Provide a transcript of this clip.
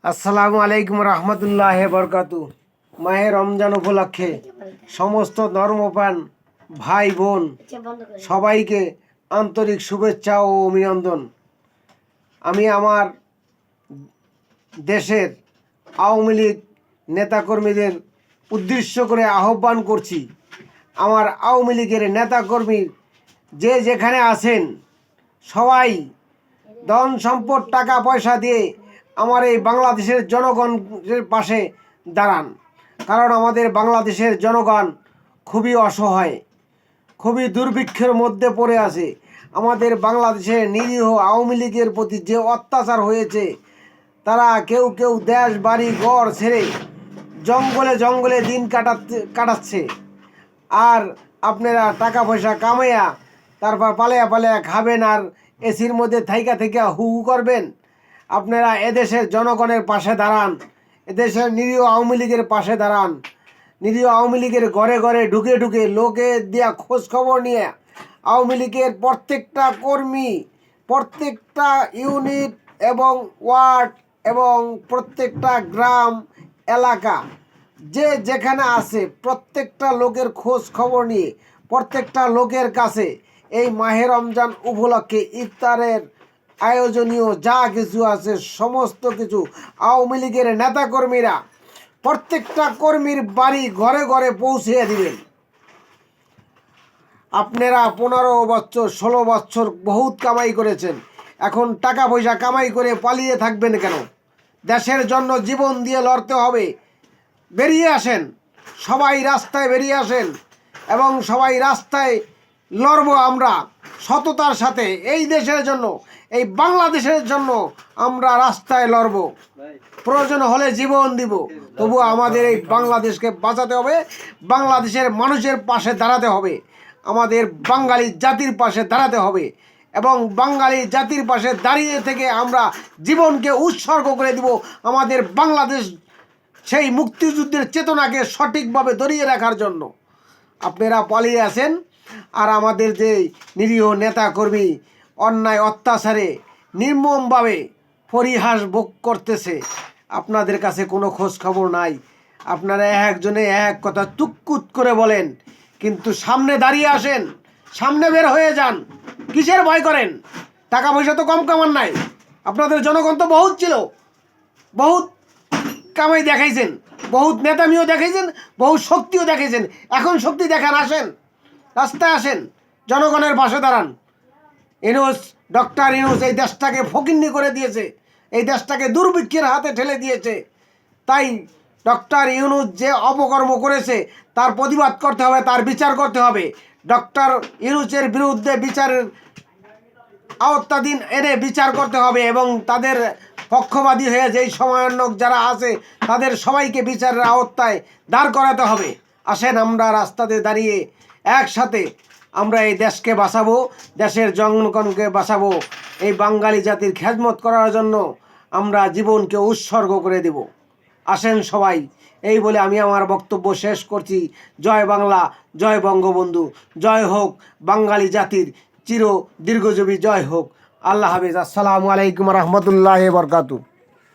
আসসালামু আলাইকুম রহমতুল্লাহ বরকাতু। মাহে রমজান উপলক্ষে সমস্ত ধর্মপ্রাণ ভাই বোন সবাইকে আন্তরিক শুভেচ্ছা ও অভিনন্দন। আমি আমার দেশের আওয়ামী লীগ নেতাকর্মীদের উদ্দেশ্য করে আহ্বান করছি। আমার আওয়ামী লীগের নেতাকর্মী যে যেখানে আছেন সবাই ধন সম্পদ টাকা পয়সা দিয়ে আমার এই বাংলাদেশের জনগণের পাশে দাঁড়ান, কারণ আমাদের বাংলাদেশের জনগণ খুবই অসহায়, খুবই দুর্ভিক্ষের মধ্যে পড়ে আছে। আমাদের বাংলাদেশের নিরীহ আওয়ামী লীগের প্রতি যে অত্যাচার হয়েছে, তারা কেউ কেউ দেশ বাড়ি ঘর ছেড়ে জঙ্গলে জঙ্গলে দিন কাটাচ্ছে। আর আপনারা টাকা পয়সা কামাইয়া তারপর পালিয়া পালিয়া খাবেন আর এসির মধ্যে থাইকা থেকে হু হু করবেন। আপনারা এদেশের জনগণের পাশে দাঁড়ান, এদেশের নিরীহ আওয়ামী লীগের পাশে দাঁড়ান। নিরীহ আওয়ামী লীগের ঘরে ঘরে ঢুকে ঢুকে লোকে দেওয়া খোঁজ খবর নিয়ে আওয়ামী লীগের প্রত্যেকটা কর্মী, প্রত্যেকটা ইউনিট এবং ওয়ার্ড এবং প্রত্যেকটা গ্রাম এলাকা যে যেখানে আছে প্রত্যেকটা লোকের খোঁজ খবর নিয়ে প্রত্যেকটা লোকের কাছে এই মাহে রমজান উপলক্ষে ইফতারের আয়োজনীয় যা কিছু আছে সমস্ত কিছু আওয়ামী লীগের নেতাকর্মীরা প্রত্যেকটা কর্মীর বাড়ি ঘরে ঘরে পৌঁছিয়ে দিবেন। আপনারা 15 বছর 16 বছর বহুত কামাই করেছেন, এখন টাকা পয়সা কামাই করে পালিয়ে থাকবেন কেন? দেশের জন্য জীবন দিয়ে লড়তে হবে। বেরিয়ে আসেন, সবাই রাস্তায় বেরিয়ে আসেন এবং সবাই রাস্তায় লড়ব। আমরা সততার সাথে এই দেশের জন্য, এই বাংলাদেশের জন্য আমরা রাস্তায় লড়ব, প্রয়োজন হলে জীবন দিব। তবু আমাদের এই বাংলাদেশকে বাঁচাতে হবে, বাংলাদেশের মানুষের পাশে দাঁড়াতে হবে, আমাদের বাঙালি জাতির পাশে দাঁড়াতে হবে এবং বাঙালি জাতির পাশে দাঁড়িয়ে থেকে আমরা জীবনকে উৎসর্গ করে দিব আমাদের বাংলাদেশ সেই মুক্তিযুদ্ধের চেতনাকে সঠিকভাবে ধরিয়ে রাখার জন্য। আপনারা পালিয়ে আসেন আর আমাদের যে নিরীহ নেতাকর্মী অন্যায় অত্যাচারে নির্মমভাবে পরিহাস ভোগ করতেছে, আপনাদের কাছে কোনো খোঁজ খবর নাই। আপনারা একজনে এক কথা তুকুত করে বলেন, কিন্তু সামনে দাঁড়িয়ে আসেন, সামনে বের হয়ে যান। কিসের ভয় করেন? টাকা পয়সা তো কম কামান নাই, আপনাদের জনগণ তো বহুত ছিল, বহুত কামাই দেখাইছেন, বহুত নেতামিও দেখাইছেন, বহুত শক্তিও দেখাইছেন। এখন শক্তি দেখান, আসেন রাস্তায় আসেন, জনগণের পাশে দাঁড়ান। ইউনূস, ডক্টর ইউনূস এই দেশটাকে ফকিন্নি করে দিয়েছে, এই দেশটাকে দুর্ভিক্ষের হাতে ঠেলে দিয়েছে। তাই ডক্টর ইউনূস যে অপকর্ম করেছে তার প্রতিবাদ করতে হবে, তার বিচার করতে হবে। ডক্টর ইউনূসের বিরুদ্ধে বিচারের আওতাধীন এনে বিচার করতে হবে এবং তাদের পক্ষপাতী হয়ে যেই সমন্বয়ক যারা আছে তাদের সবাইকে বিচারের আওতায় দাঁড় করাতে হবে। আসেন আমরা রাস্তাতে দাঁড়িয়ে একসাথে আমরা এই দেশকে বাঁচাবো, দেশের জনগণকে বাঁচাবো, এই বাঙালি জাতির খেদমত করার জন্য আমরা জীবনকে উৎসর্গ করে দেব। আসেন সবাই, এই বলে আমি আমার বক্তব্য শেষ করছি। জয় বাংলা, জয় বঙ্গবন্ধু, জয় হোক বাঙালি জাতির চির দীর্ঘজীবী, জয় হোক। আল্লাহ হাফেজ। আসসালামু আলাইকুম রহমতুল্লাহ বরকাতু।